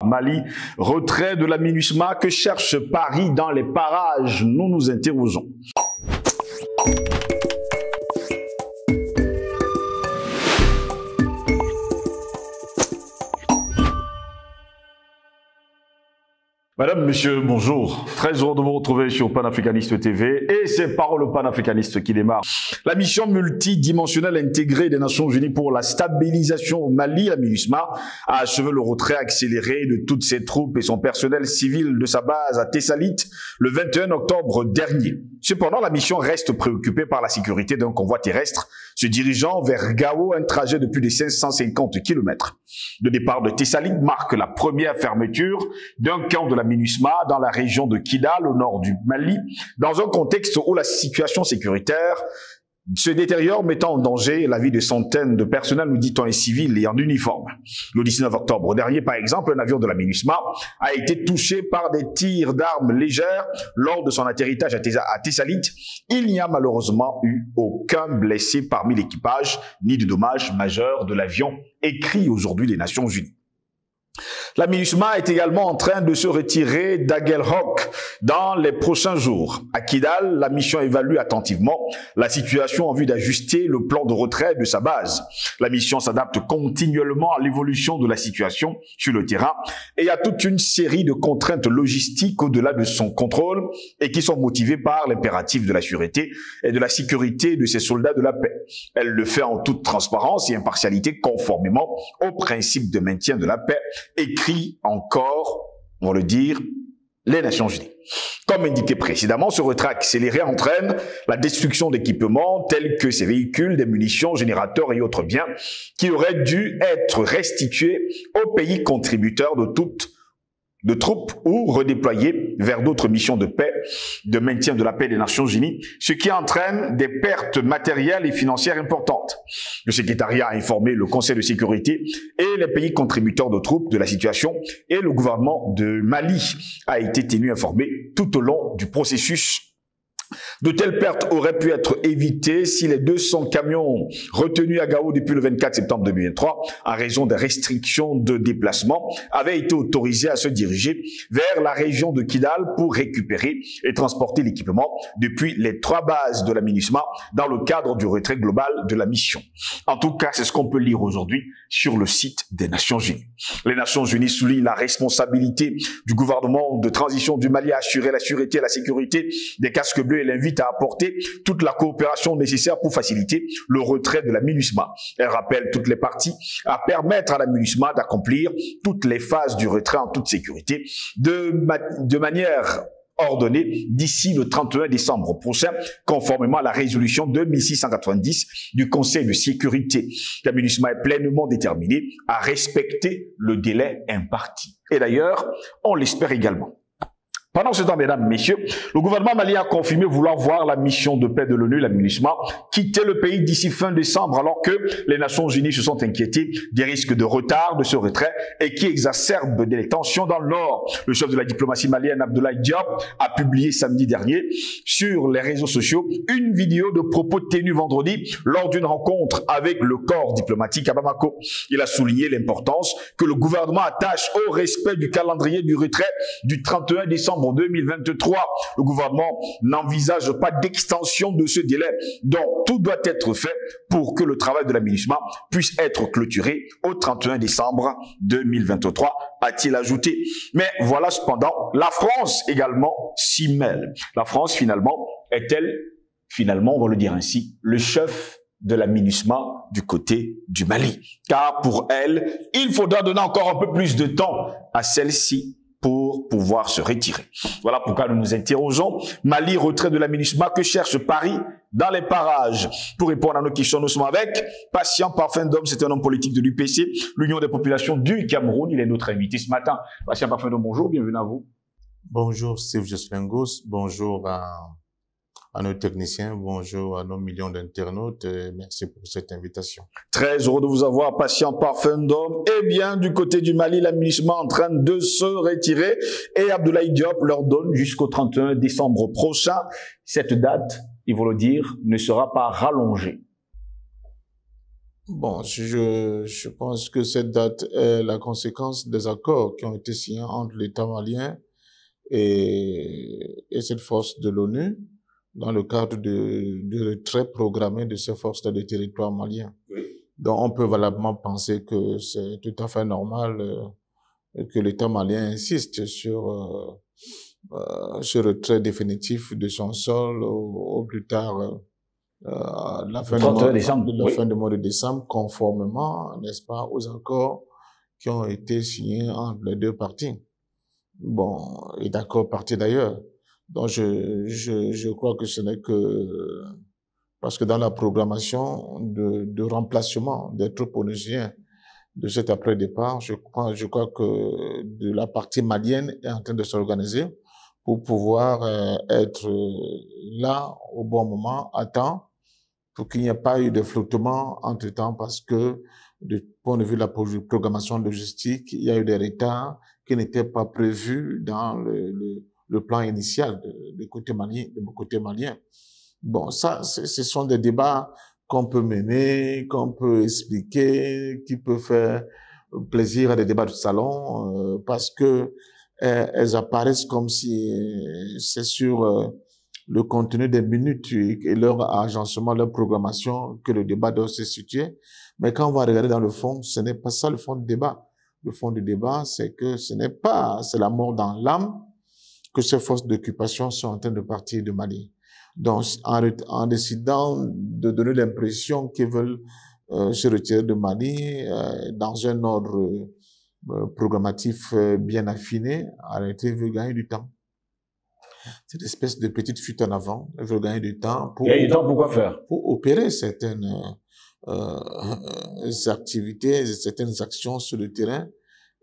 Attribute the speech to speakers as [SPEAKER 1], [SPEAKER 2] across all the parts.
[SPEAKER 1] Mali, retrait de la MINUSMA, que cherche Paris dans les parages? Nous nous interrogeons. Madame, monsieur, bonjour. Très heureux de vous retrouver sur Panafricaniste TV et c'est Paroles panafricanistes qui démarre. La mission multidimensionnelle intégrée des Nations Unies pour la stabilisation au Mali, la MINUSMA, a achevé le retrait accéléré de toutes ses troupes et son personnel civil de sa base à Tessalit le 21 octobre dernier. Cependant, la mission reste préoccupée par la sécurité d'un convoi terrestre se dirigeant vers Gao, un trajet de plus de 550 km. Le départ de Tessalit marque la première fermeture d'un camp de la MINUSMA dans la région de Kidal, au nord du Mali, dans un contexte où la situation sécuritaire se détériore, mettant en danger la vie de centaines de personnels, nous dit-on, et civils et en uniforme. Le 19 octobre dernier, par exemple, un avion de la MINUSMA a été touché par des tirs d'armes légères lors de son atterrissage à Tessalit. Il n'y a malheureusement eu aucun blessé parmi l'équipage, ni de dommages majeurs de l'avion, écrit aujourd'hui les Nations Unies. La MINUSMA est également en train de se retirer d'Aguelhok dans les prochains jours. À Kidal, la mission évalue attentivement la situation en vue d'ajuster le plan de retrait de sa base. La mission s'adapte continuellement à l'évolution de la situation sur le terrain et à toute une série de contraintes logistiques au-delà de son contrôle et qui sont motivées par l'impératif de la sûreté et de la sécurité de ses soldats de la paix. Elle le fait en toute transparence et impartialité conformément aux principes de maintien de la paix écrit encore, on va le dire, les Nations Unies. Comme indiqué précédemment, ce retrait accéléré entraîne la destruction d'équipements tels que ces véhicules, des munitions, générateurs et autres biens qui auraient dû être restitués aux pays contributeurs de troupes ou redéployés vers d'autres missions de paix, de maintien de la paix des Nations Unies, ce qui entraîne des pertes matérielles et financières importantes. Le secrétariat a informé le Conseil de sécurité et les pays contributeurs de troupes de la situation et le gouvernement de Mali a été tenu informé tout au long du processus. De telles pertes auraient pu être évitées si les 200 camions retenus à Gao depuis le 24 septembre 2023 en raison des restrictions de déplacement avaient été autorisés à se diriger vers la région de Kidal pour récupérer et transporter l'équipement depuis les 3 bases de la MINUSMA dans le cadre du retrait global de la mission. En tout cas, c'est ce qu'on peut lire aujourd'hui sur le site des Nations Unies. Les Nations Unies soulignent la responsabilité du gouvernement de transition du Mali à assurer la sûreté et la sécurité des casques bleus et l'invite à apporter toute la coopération nécessaire pour faciliter le retrait de la MINUSMA. Elle rappelle toutes les parties à permettre à la MINUSMA d'accomplir toutes les phases du retrait en toute sécurité de manière ordonnée d'ici le 31 décembre prochain, conformément à la résolution 2690 du Conseil de sécurité. La MINUSMA est pleinement déterminée à respecter le délai imparti. Et d'ailleurs, on l'espère également. Pendant ce temps, mesdames, messieurs, le gouvernement malien a confirmé vouloir voir la mission de paix de l'ONU, la MINUSMA, quitter le pays d'ici fin décembre, alors que les Nations Unies se sont inquiétées des risques de retard de ce retrait et qui exacerbent des tensions dans le nord. Le chef de la diplomatie malienne, Abdoulaye Diop, a publié samedi dernier sur les réseaux sociaux une vidéo de propos tenus vendredi lors d'une rencontre avec le corps diplomatique à Bamako. Il a souligné l'importance que le gouvernement attache au respect du calendrier du retrait du 31 décembre 2023. Le gouvernement n'envisage pas d'extension de ce délai, donc tout doit être fait pour que le travail de la MINUSMA puisse être clôturé au 31 décembre 2023, a-t-il ajouté. Mais voilà cependant, la France également s'y mêle. La France finalement est-elle, on va le dire ainsi, le chef de la MINUSMA du côté du Mali? Car pour elle, il faudra donner encore un peu plus de temps à celle-ci pour pouvoir se retirer. Voilà pourquoi nous nous interrogeons. Mali, retrait de la MINUSMA, que cherche Paris dans les parages? Pour répondre à nos questions, nous sommes avec Patient Parfum d'Homme, c'est un homme politique de l'UPC, l'Union des populations du Cameroun. Il est notre invité ce matin. Patient Parfum d'Homme, bonjour, bienvenue à vous.
[SPEAKER 2] Bonjour Steve Joslingos, bonjour à nos techniciens, bonjour à nos millions d'internautes, merci pour cette invitation.
[SPEAKER 1] Très heureux de vous avoir, Patient Parfum d'Homme. Eh bien, du côté du Mali, la MINUSMA est en train de se retirer et Abdoulaye Diop leur donne jusqu'au 31 décembre prochain. Cette date, ils vont le dire, ne sera pas rallongée.
[SPEAKER 2] Bon, je pense que cette date est la conséquence des accords qui ont été signés entre l'État malien et cette force de l'ONU dans le cadre de retrait programmé de ces forces dans le territoire malien. Oui. Donc, on peut valablement penser que c'est tout à fait normal que l'État malien insiste sur ce retrait définitif de son sol au plus tard la fin du mois de décembre, conformément, n'est-ce pas, aux accords qui ont été signés entre les deux parties. Bon, et d'accords partis d'ailleurs. Donc, je crois que ce n'est que parce que dans la programmation de remplacement des troupes onusiennes de cet après-départ, je crois que de la partie malienne est en train de s'organiser pour pouvoir être là au bon moment, à temps, pour qu'il n'y ait pas eu de flottement entre-temps, parce que du point de vue de la programmation logistique, il y a eu des retards qui n'étaient pas prévus dans le plan initial du côté malien. Bon, ça, ce sont des débats qu'on peut mener, qu'on peut expliquer, qui peuvent faire plaisir à des débats de salon, parce que elles apparaissent comme si c'est sur le contenu des minutes et leur agencement, leur programmation que le débat doit se situer. Mais quand on va regarder dans le fond, ce n'est pas ça le fond du débat. Le fond du débat, c'est que c'est la mort dans l'âme que ces forces d'occupation sont en train de partir de Mali. Donc, en décidant de donner l'impression qu'ils veulent se retirer de Mali dans un ordre programmatif bien affiné, en réalité, ils veulent gagner du temps. C'est une espèce de petite fuite en avant. Ils veulent gagner du temps pour
[SPEAKER 1] quoi faire?
[SPEAKER 2] Pour opérer certaines activités, certaines actions sur le terrain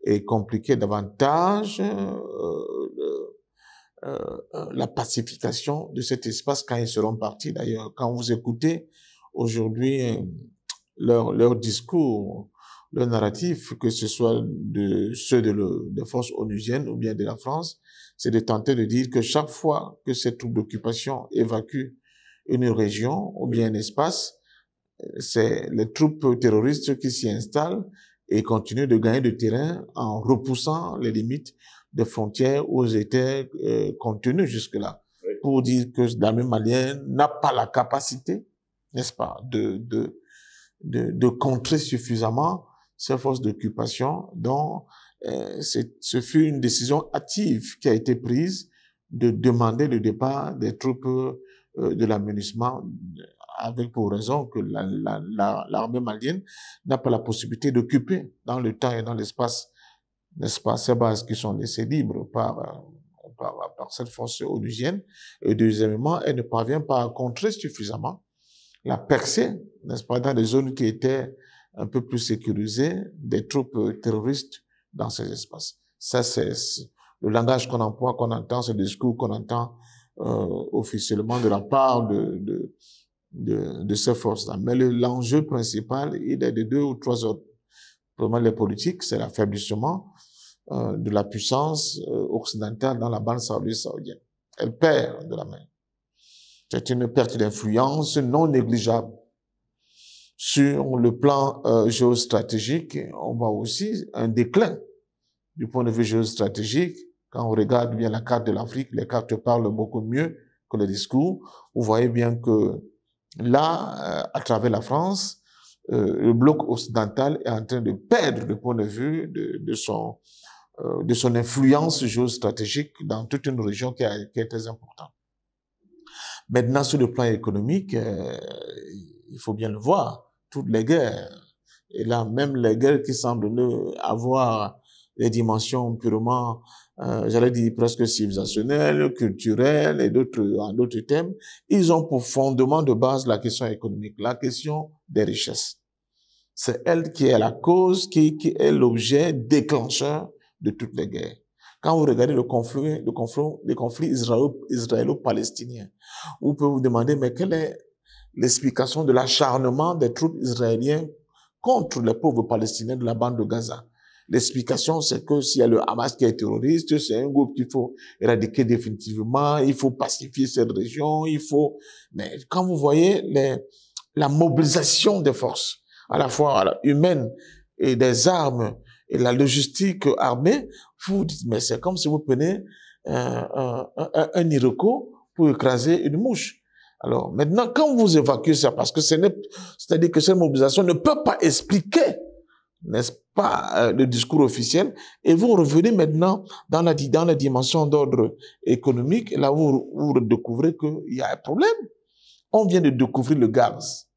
[SPEAKER 2] et compliquer davantage la pacification de cet espace quand ils seront partis. D'ailleurs, quand vous écoutez aujourd'hui leur discours, leur narratif, que ce soit de ceux des forces onusiennes ou bien de la France, c'est de tenter de dire que chaque fois que ces troupes d'occupation évacuent une région ou bien un espace, c'est les troupes terroristes qui s'y installent et continuent de gagner du terrain en repoussant les limites des frontières où ils étaient contenus jusque-là. Oui. Pour dire que l'armée malienne n'a pas la capacité, n'est-ce pas, de contrer suffisamment ces forces d'occupation. Donc, ce fut une décision hâtive qui a été prise de demander le départ des troupes de l'aménagement, avec pour raison que l'armée malienne n'a pas la possibilité d'occuper dans le temps et dans l'espace, n'est-ce pas, ces bases qui sont laissées libres par cette force onusienne. Et deuxièmement, elle ne parvient pas à contrer suffisamment la percée, n'est-ce pas, dans des zones qui étaient un peu plus sécurisées, des troupes terroristes dans ces espaces. Ça, c'est le langage qu'on emploie, qu'on entend, ce discours qu'on entend officiellement de la part de ces forces-là. Mais l'enjeu principal, il est de deux ou trois autres. Premièrement, les politiques, c'est l'affaiblissement de la puissance occidentale dans la bande saoudienne. Elle perd de la main. C'est une perte d'influence non négligeable. Sur le plan géostratégique, on voit aussi un déclin du point de vue géostratégique. Quand on regarde bien la carte de l'Afrique, les cartes parlent beaucoup mieux que les discours. Vous voyez bien que là, à travers la France, le bloc occidental est en train de perdre le point de vue de son influence géostratégique dans toute une région qui est très importante. Maintenant, sur le plan économique, il faut bien le voir, toutes les guerres, et là, même les guerres qui semblent avoir des dimensions purement, j'allais dire presque civilisationnelles, culturelles et d'autres thèmes, ils ont pour fondement de base la question économique, la question des richesses. C'est elle qui est la cause, qui est l'objet déclencheur de toutes les guerres. Quand vous regardez le conflit israélo-palestinien, vous pouvez vous demander, mais quelle est l'explication de l'acharnement des troupes israéliennes contre les pauvres Palestiniens de la bande de Gaza? L'explication, c'est que s'il y a le Hamas qui est terroriste, c'est un groupe qu'il faut éradiquer définitivement, il faut pacifier cette région, Mais quand vous voyez la mobilisation des forces, à la fois humaine et des armes et la logistique armée, vous vous dites, mais c'est comme si vous prenez un Iroko pour écraser une mouche. Alors, maintenant, quand vous évacuez ça, parce que c'est-à-dire que cette mobilisation ne peut pas expliquer, n'est-ce pas, le discours officiel, et vous revenez maintenant dans la dimension d'ordre économique, et là, vous découvrez qu'il y a un problème. On vient de découvrir le gaz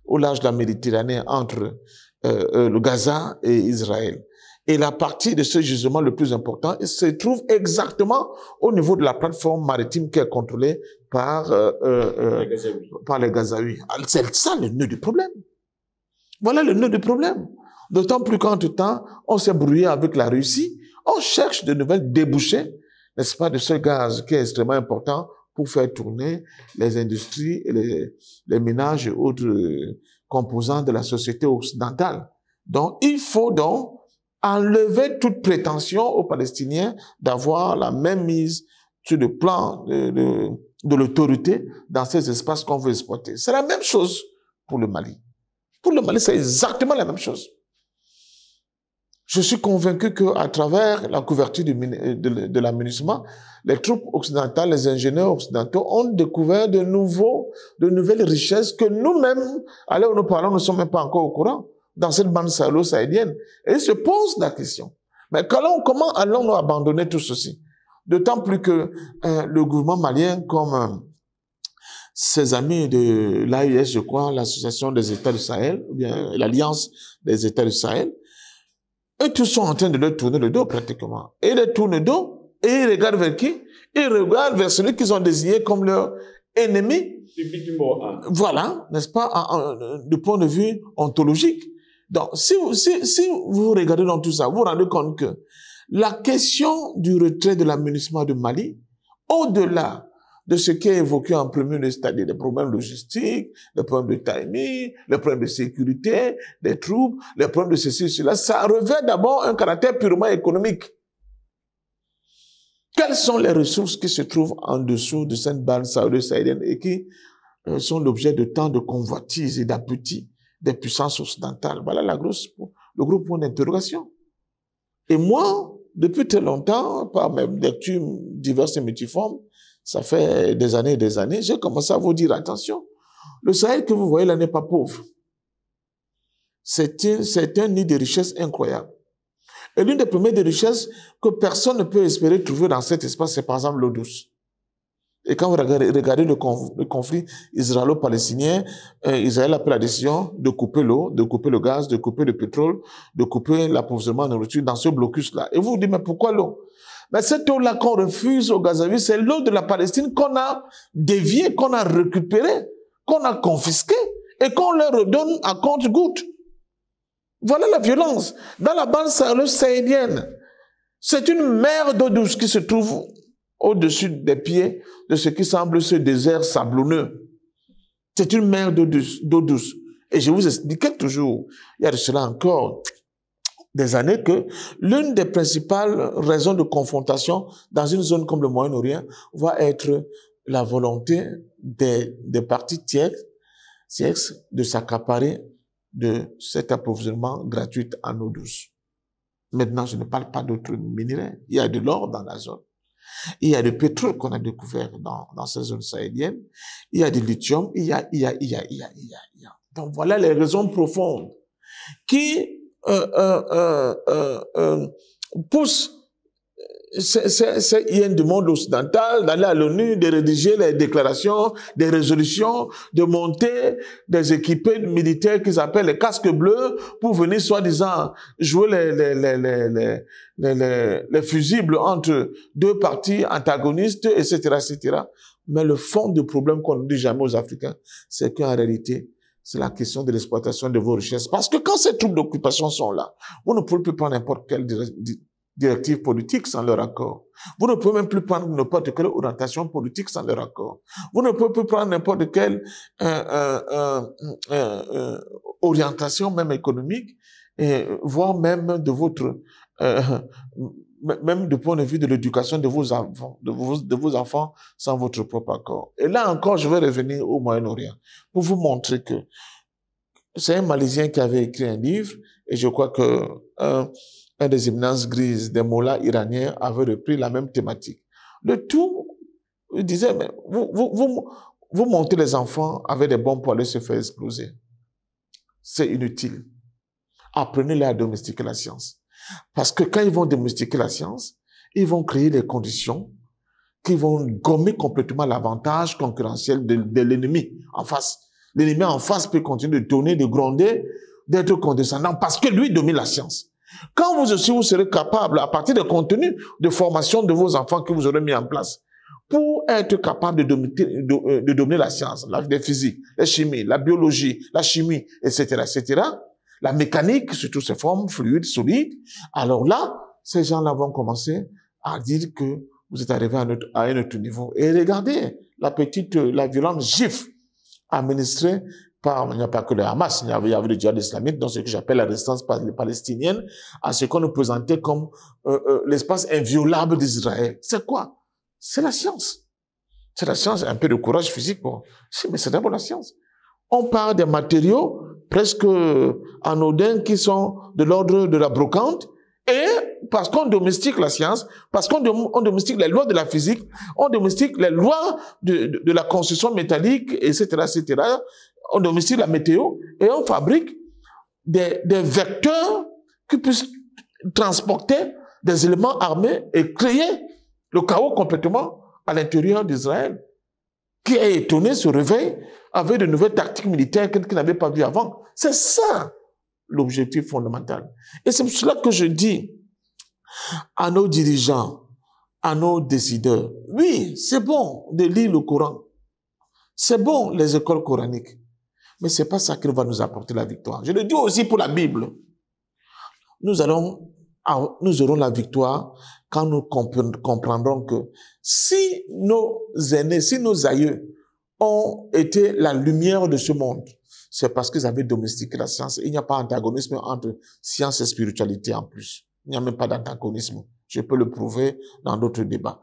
[SPEAKER 2] au large de la Méditerranée entre le Gaza et Israël. Et la partie de ce gisement le plus important se trouve exactement au niveau de la plateforme maritime qui est contrôlée par les Gazaouis. C'est ça le nœud du problème. Voilà le nœud du problème. D'autant plus qu'entre-temps, on s'est brouillé avec la Russie. On cherche de nouvelles débouchés, n'est-ce pas, de ce gaz qui est extrêmement important pour faire tourner les industries et les ménages et autres composants de la société occidentale. Donc, il faut donc enlever toute prétention aux Palestiniens d'avoir la même mise sur le plan de l'autorité dans ces espaces qu'on veut exploiter. C'est la même chose pour le Mali. Pour le Mali, c'est exactement la même chose. Je suis convaincu qu'à travers la couverture de l'aménagement, les troupes occidentales, les ingénieurs occidentaux ont découvert de nouvelles richesses que nous-mêmes, à l'heure où nous parlons, nous ne sommes même pas encore au courant dans cette bande sahélo-sahélienne. Et ils se posent la question. Mais comment allons-nous abandonner tout ceci? D'autant plus que le gouvernement malien, comme ses amis de l'AIS, je crois, l'Association des États du Sahel, ou bien l'Alliance des États du Sahel, eux tous sont en train de leur tourner le dos pratiquement. Et ils leur tournent le dos, et ils regardent vers qui? Ils regardent vers celui qu'ils ont désigné comme leur ennemi. Voilà, n'est-ce pas, du point de vue ontologique. Donc, si vous regardez dans tout ça, vous vous rendez compte que la question du retrait de l'aménagement du Mali, au-delà de ce qui est évoqué en premier lieu, c'est-à-dire des problèmes logistiques, des problèmes de timing, les problèmes de sécurité, des troupes, les problèmes de ceci, cela, ça revêt d'abord un caractère purement économique. Quelles sont les ressources qui se trouvent en dessous de cette bande sahélo-sahélienne et qui sont l'objet de tant de convoitises et d'appétit des puissances occidentales? Voilà le gros point d'interrogation. Et moi, depuis très longtemps, par mes lectures diverses et multiformes, ça fait des années, j'ai commencé à vous dire, attention, le Sahel que vous voyez là n'est pas pauvre. C'est un nid de richesses incroyable. Et l'une des premières des richesses que personne ne peut espérer trouver dans cet espace, c'est par exemple l'eau douce. Et quand vous regardez le conflit israélo-palestinien, Israël a pris la décision de couper l'eau, de couper le gaz, de couper le pétrole, de couper l'approvisionnement en nourriture dans ce blocus-là. Et vous vous dites, mais pourquoi l'eau? Mais cette eau-là qu'on refuse aux Gazaouis, c'est l'eau de la Palestine qu'on a déviée, qu'on a récupérée, qu'on a confisquée et qu'on leur redonne à compte-gouttes. Voilà la violence. Dans la bande sahélienne, c'est une mer d'eau douce qui se trouve au-dessus des pieds de ce qui semble ce désert sablonneux. C'est une mer d'eau douce. Et je vous expliquais toujours, il y a de cela encore des années, que l'une des principales raisons de confrontation dans une zone comme le Moyen-Orient va être la volonté des parties tiers de s'accaparer de cet approvisionnement gratuit en eau douce. Maintenant, je ne parle pas d'autres minerais. Il y a de l'or dans la zone. Il y a du pétrole qu'on a découvert dans cette zone sahélienne. Il y a du lithium. Il y a. Donc voilà les raisons profondes qui poussent ces hyènes du monde occidental d'aller à l'ONU, de rédiger les déclarations, des résolutions, de monter des équipés militaires qu'ils appellent les casques bleus pour venir soi-disant jouer les fusibles entre deux parties antagonistes, etc., etc. Mais le fond du problème qu'on ne dit jamais aux Africains, c'est qu'en réalité, c'est la question de l'exploitation de vos richesses. Parce que quand ces troupes d'occupation sont là, vous ne pouvez plus prendre n'importe quelle directive politique sans leur accord. Vous ne pouvez même plus prendre n'importe quelle orientation politique sans leur accord. Vous ne pouvez plus prendre n'importe quelle orientation, même économique, voire même de votre, même du point de vue de l'éducation de vos enfants, de vos enfants sans votre propre accord. Et là encore, je vais revenir au Moyen-Orient pour vous montrer que c'est un Malaisien qui avait écrit un livre, et je crois que un des éminences grises des mollahs iraniens avait repris la même thématique. Le tout, il disait, mais vous montez les enfants avec des bombes pour aller se faire exploser. C'est inutile. Apprenez-les à domestiquer la science. Parce que quand ils vont domestiquer la science, ils vont créer les conditions qui vont gommer complètement l'avantage concurrentiel de l'ennemi en face. L'ennemi en face peut continuer de tourner, de gronder, d'être condescendant parce que lui domine la science. Quand vous aussi, vous serez capable, à partir des contenus de formation de vos enfants que vous aurez mis en place, pour être capable de dominer la science, la physique, la chimie, la biologie, la chimie, etc., la mécanique, surtout ces formes fluides, solides, alors là, ces gens-là vont commencer à dire que vous êtes arrivé à un autre niveau. Et regardez, la violente gifle administrée par, il n'y a pas que le Hamas, il y avait le djihad islamique, dans ce que j'appelle la résistance palestinienne, à ce qu'on nous présentait comme l'espace inviolable d'Israël. C'est quoi? C'est la science. C'est la science, un peu de courage physique, bon. Mais c'est d'abord la science. On parle des matériaux presque anodins qui sont de l'ordre de la brocante, et parce qu'on domestique la science, parce qu'on domestique les lois de la physique, on domestique les lois de la construction métallique, etc., on domestique la météo, et on fabrique des vecteurs qui puissent transporter des éléments armés et créer le chaos complètement à l'intérieur d'Israël, qui est étonné, se réveille avec de nouvelles tactiques militaires qu'il n'avait pas vues avant. C'est ça l'objectif fondamental. Et c'est pour cela que je dis à nos dirigeants, à nos décideurs, oui, c'est bon de lire le Coran. C'est bon les écoles coraniques. Mais c'est pas ça qui va nous apporter la victoire. Je le dis aussi pour la Bible. Nous aurons la victoire quand nous comprendrons que si nos aînés, si nos aïeux ont été la lumière de ce monde, c'est parce qu'ils avaient domestiqué la science. Il n'y a pas d'antagonisme entre science et spiritualité en plus. Il n'y a même pas d'antagonisme. Je peux le prouver dans d'autres débats.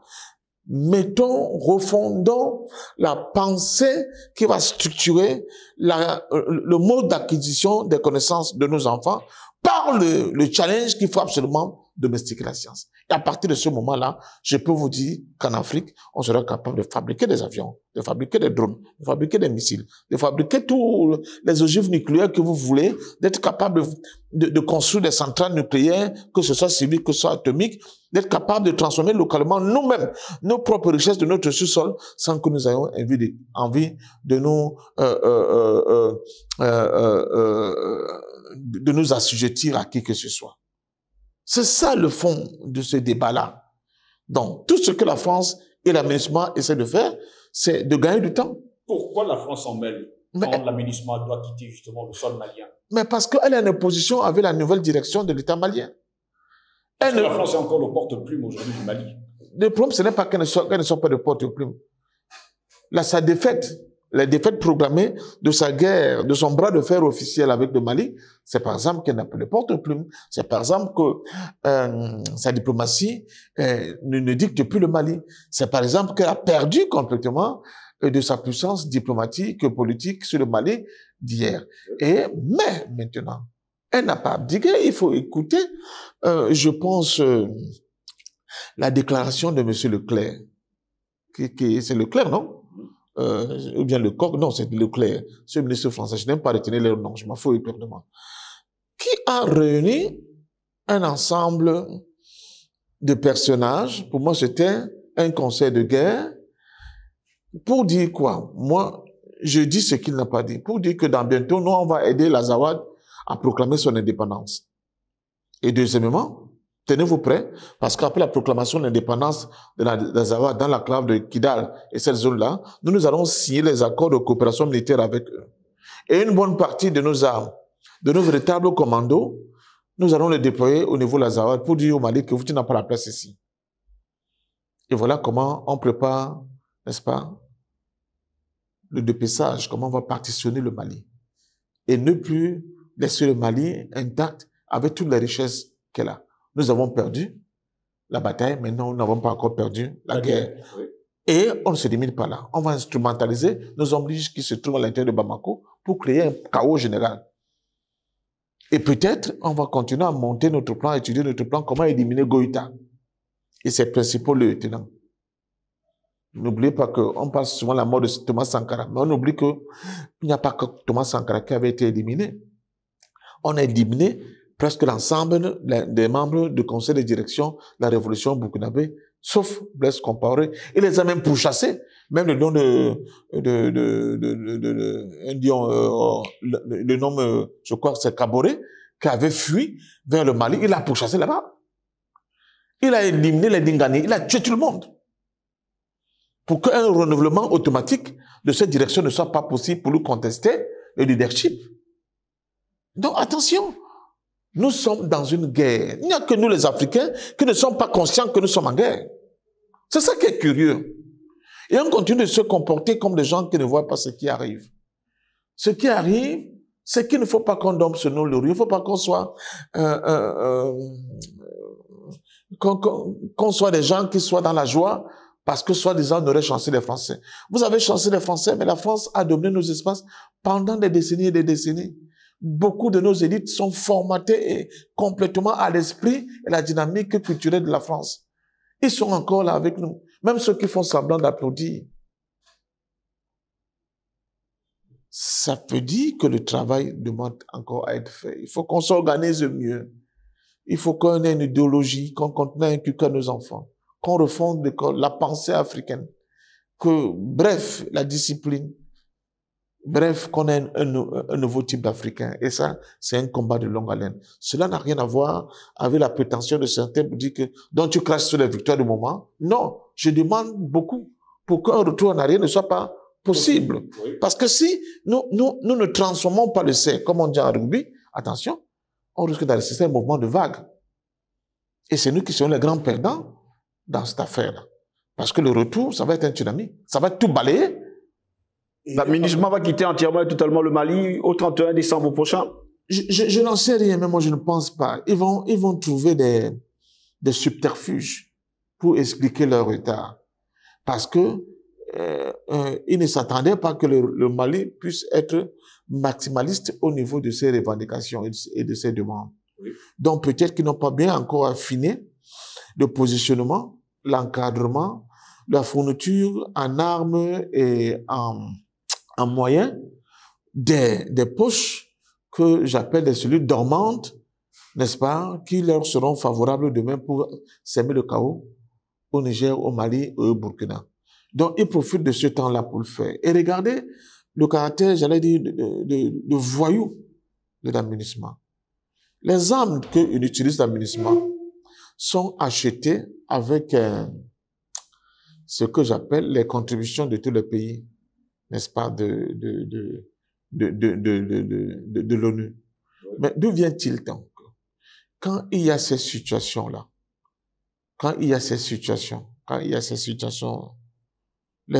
[SPEAKER 2] Refondons la pensée qui va structurer le mode d'acquisition des connaissances de nos enfants par le challenge qu'il faut absolument domestiquer la science. Et à partir de ce moment-là, je peux vous dire qu'en Afrique, on sera capable de fabriquer des avions, de fabriquer des drones, de fabriquer des missiles, de fabriquer tous les ogives nucléaires que vous voulez, d'être capable de construire des centrales nucléaires, que ce soit civiles, que ce soit atomiques, d'être capable de transformer localement nous-mêmes nos propres richesses de notre sous-sol sans que nous ayons envie de nous assujettir à qui que ce soit. C'est ça le fond de ce débat-là. Donc, tout ce que la France et l'aménagement essaient de faire, c'est de gagner du temps.
[SPEAKER 1] Pourquoi la France s'en mêle quand l'aménagement doit quitter justement le sol malien?
[SPEAKER 2] Mais parce qu'elle est en opposition avec la nouvelle direction de l'État malien.
[SPEAKER 1] La France est encore le porte-plume aujourd'hui du Mali.
[SPEAKER 2] Le problème, ce n'est pas qu'elle ne soit pas de porte-plume. Là, sa défaite, les défaites programmées de sa guerre, de son bras de fer officiel avec le Mali, c'est par exemple qu'elle n'a plus de porte-plume. C'est par exemple que sa diplomatie ne dicte plus le Mali. C'est par exemple qu'elle a perdu complètement de sa puissance diplomatique et politique sur le Mali d'hier. Mais maintenant, elle n'a pas abdiqué. Il faut écouter, je pense, la déclaration de M. Leclerc. C'est Leclerc, non? Ou bien Lecoq, non, c'est Leclerc, ce ministre français, je n'aime pas retenir leur nom, je m'en fous éperdument, qui a réuni un ensemble de personnages, pour moi c'était un conseil de guerre, pour dire quoi? Moi, je dis ce qu'il n'a pas dit, pour dire que dans bientôt, nous, on va aider l'Azawad à proclamer son indépendance. Et deuxièmement, tenez-vous prêts, parce qu'après la proclamation de l'indépendance de l'Azawad dans l'enclave de Kidal et cette zone-là, nous allons signer les accords de coopération militaire avec eux. Et une bonne partie de nos armes, de nos véritables commandos, nous allons les déployer au niveau de l'Azawad pour dire au Mali que vous n'avez pas la place ici. Et voilà comment on prépare, n'est-ce pas, le dépaissage, comment on va partitionner le Mali. Et ne plus laisser le Mali intact avec toutes les richesses qu'elle a. Nous avons perdu la bataille, mais nous n'avons pas encore perdu la guerre. Oui. Et on ne se limite pas là. On va instrumentaliser nos hommes qui se trouvent à l'intérieur de Bamako pour créer un chaos général. Et peut-être, on va continuer à monter notre plan, à étudier notre plan, comment éliminer Goïta et ses principaux lieutenants. N'oubliez pas qu'on parle souvent de la mort de Thomas Sankara, mais on oublie qu'il n'y a pas que Thomas Sankara qui avait été éliminé. On a éliminé presque l'ensemble des membres du conseil de direction de la révolution burkinabé, sauf Blaise Compaoré. Il les a même pourchassés. Même le nom le nom, je crois que c'est Kaboré, qui avait fui vers le Mali, il a pourchassé là-bas. Il a éliminé les Dingani, il a tué tout le monde. Pour qu'un renouvellement automatique de cette direction ne soit pas possible pour lui contester le leadership. Donc attention, nous sommes dans une guerre. Il n'y a que nous les Africains qui ne sommes pas conscients que nous sommes en guerre. C'est ça qui est curieux. Et on continue de se comporter comme des gens qui ne voient pas ce qui arrive. Ce qui arrive, c'est qu'il ne faut pas qu'on dorme sur nos lauriers. Il ne faut pas qu'on soit qu'on soit des gens qui soient dans la joie parce que soi-disant on aurait chancé les Français. Vous avez chancé les Français, mais la France a dominé nos espaces pendant des décennies et des décennies. Beaucoup de nos élites sont formatées et complètement à l'esprit et la dynamique culturelle de la France. Ils sont encore là avec nous. Même ceux qui font semblant d'applaudir. Ça veut dire que le travail demande encore à être fait. Il faut qu'on s'organise mieux. Il faut qu'on ait une idéologie, qu'on continue à inculquer à nos enfants, qu'on refonde la pensée africaine, que, bref, la discipline, bref, qu'on ait un nouveau type d'Africain. Et ça, c'est un combat de longue haleine. Cela n'a rien à voir avec la prétention de certains pour dire que, donc tu craches sur les victoires du moment. Non, je demande beaucoup pour qu'un retour en arrière ne soit pas possible. Oui. Parce que si nous ne transformons pas le C, comme on dit en rugby, attention, on risque d'assister à un mouvement de vague. Et c'est nous qui sommes les grands perdants dans cette affaire-là. Parce que le retour, ça va être un tsunami. Ça va tout balayer.
[SPEAKER 1] L'administration va quitter entièrement et totalement le Mali au 31 décembre prochain.
[SPEAKER 2] Je n'en sais rien, mais moi je ne pense pas. Ils vont trouver des subterfuges pour expliquer leur retard. Parce que ils ne s'attendaient pas que le Mali puisse être maximaliste au niveau de ses revendications et de ses demandes. Oui. Donc peut-être qu'ils n'ont pas bien encore affiné le positionnement, l'encadrement, la fourniture en armes et en moyens des poches que j'appelle des cellules dormantes, n'est-ce pas, qui leur seront favorables demain pour s'aimer le chaos au Niger, au Mali et au Burkina. Donc, ils profitent de ce temps-là pour le faire. Et regardez le caractère, j'allais dire, de voyou de l'administration. Les armes qu'ils utilisent l'administration sont achetées avec ce que j'appelle les contributions de tous les pays, n'est-ce pas, de l'ONU. Mais d'où vient-il donc? Quand il y a ces situations-là,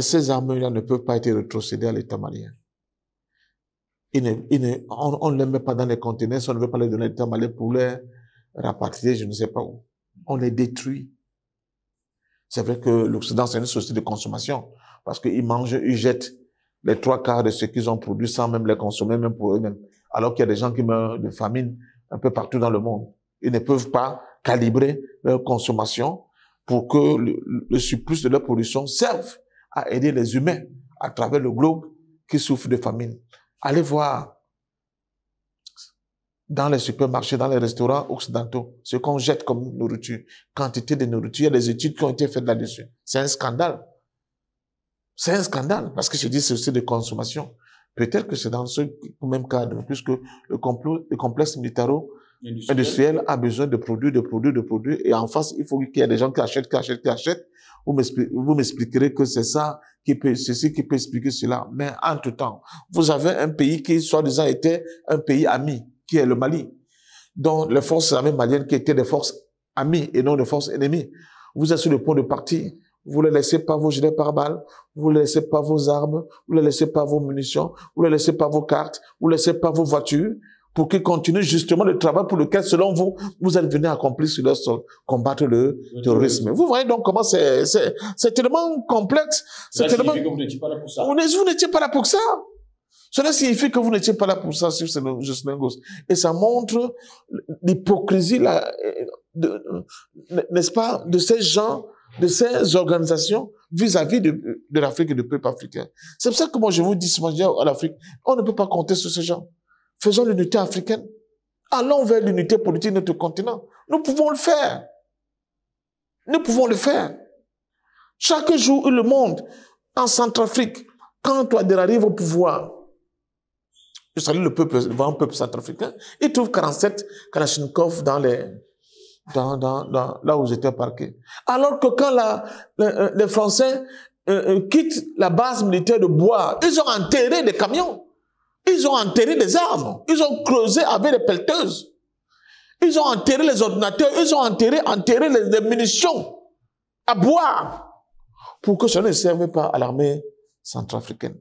[SPEAKER 2] ces armes-là ne peuvent pas être rétrocédées à l'État malien. On ne les met pas dans les conteneurs, on ne veut pas les donner à l'État malien pour les rapatrier, je ne sais pas où. On les détruit. C'est vrai que l'Occident, c'est une société de consommation, parce qu'ils mangent, ils jettent les 3/4 de ce qu'ils ont produit sans même les consommer, même pour eux-mêmes. Alors qu'il y a des gens qui meurent de famine un peu partout dans le monde. Ils ne peuvent pas calibrer leur consommation pour que le surplus de leur production serve à aider les humains à travers le globe qui souffrent de famine. Allez voir dans les supermarchés, dans les restaurants occidentaux, ce qu'on jette comme nourriture, quantité de nourriture, il y a des études qui ont été faites là-dessus. C'est un scandale. C'est un scandale, parce que je dis c'est aussi de consommation. Peut-être que c'est dans ce même cadre, puisque le complexe militaro-industriel a besoin de produits, et en face, il faut qu'il y ait des gens qui achètent. Vous m'expliquerez que c'est ça qui peut expliquer cela. Mais entre-temps, vous avez un pays qui, soi-disant, était un pays ami, qui est le Mali, dont les forces armées maliennes qui étaient des forces amies et non des forces ennemies. Vous êtes sur le point de partir. Vous ne laissez pas vos gilets pare-balles, vous ne laissez pas vos armes, vous ne laissez pas vos munitions, vous ne laissez pas vos cartes, vous ne laissez pas vos voitures, pour qu'ils continuent justement le travail pour lequel, selon vous, vous êtes venus accomplir sur leur sol, combattre le terrorisme. Vous voyez donc comment c'est tellement complexe. C'est tellement... Vous n'étiez pas là pour ça. Vous n'étiez pas là pour ça. Cela signifie que vous n'étiez pas là pour ça sur ce Lagos. Et ça montre l'hypocrisie, n'est-ce pas, de ces gens, de ces organisations vis-à-vis de l'Afrique et du peuple africain. C'est pour ça que moi je vous dis ce matin à l'Afrique, on ne peut pas compter sur ces gens. Faisons l'unité africaine. Allons vers l'unité politique de notre continent. Nous pouvons le faire. Nous pouvons le faire. Chaque jour, le monde, en Centrafrique, quand Touadéra arrive au pouvoir, je salue le peuple, le grand peuple centrafricain, il trouve 47 Kalachnikov là où j'étais parqué. Alors que quand les Français quittent la base militaire de Bois, ils ont enterré des camions, ils ont enterré des armes, ils ont creusé avec des pelleteuses, ils ont enterré les ordinateurs, ils ont enterré les munitions à Bois pour que ça ne serve pas à l'armée centrafricaine.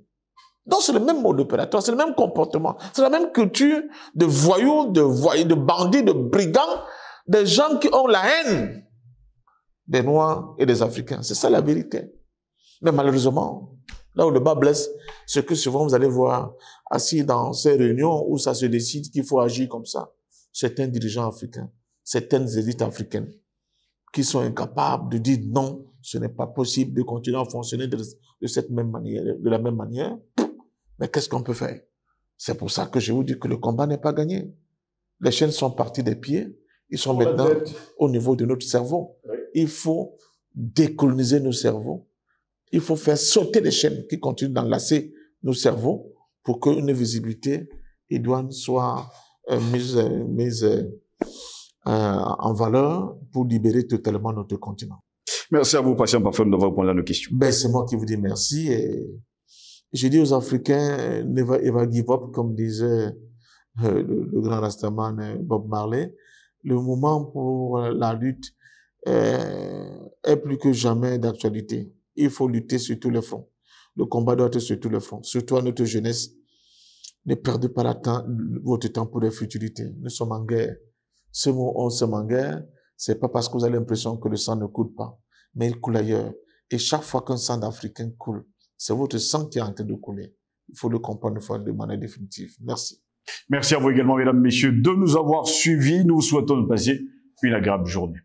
[SPEAKER 2] Donc c'est le même mode opératoire, c'est le même comportement, c'est la même culture de voyous, de bandits, de brigands, des gens qui ont la haine des Noirs et des Africains. C'est ça la vérité. Mais malheureusement, là où le bas blesse, c'est que souvent vous allez voir assis dans ces réunions où ça se décide qu'il faut agir comme ça. Certains dirigeants africains, certaines élites africaines qui sont incapables de dire non, ce n'est pas possible de continuer à fonctionner de la même manière. Mais qu'est-ce qu'on peut faire? C'est pour ça que je vous dis que le combat n'est pas gagné. Les chaînes sont parties des pieds. Ils sont maintenant au niveau de notre cerveau. Oui. Il faut décoloniser nos cerveaux. Il faut faire sauter les chaînes qui continuent d'enlacer nos cerveaux pour qu'une visibilité idoine soit mise en valeur pour libérer totalement notre continent.
[SPEAKER 1] Merci à vous, patient parfait, d'avoir répondu à nos questions.
[SPEAKER 2] Ben, c'est moi qui vous dis merci. Et je dis aux Africains, never give up, comme disait le grand rastaman Bob Marley. Le moment pour la lutte est plus que jamais d'actualité. Il faut lutter sur tous les fronts. Le combat doit être sur tous les fronts. Surtout à notre jeunesse, ne perdez pas votre temps pour les futurités. Nous sommes en guerre. Ce mot, on sommes en guerre, c'est pas parce que vous avez l'impression que le sang ne coule pas, mais il coule ailleurs. Et chaque fois qu'un sang d'Africain coule, c'est votre sang qui est en train de couler. Il faut le comprendre de manière définitive. Merci.
[SPEAKER 1] Merci à vous également, mesdames, messieurs, de nous avoir suivis. Nous vous souhaitons de passer une agréable journée.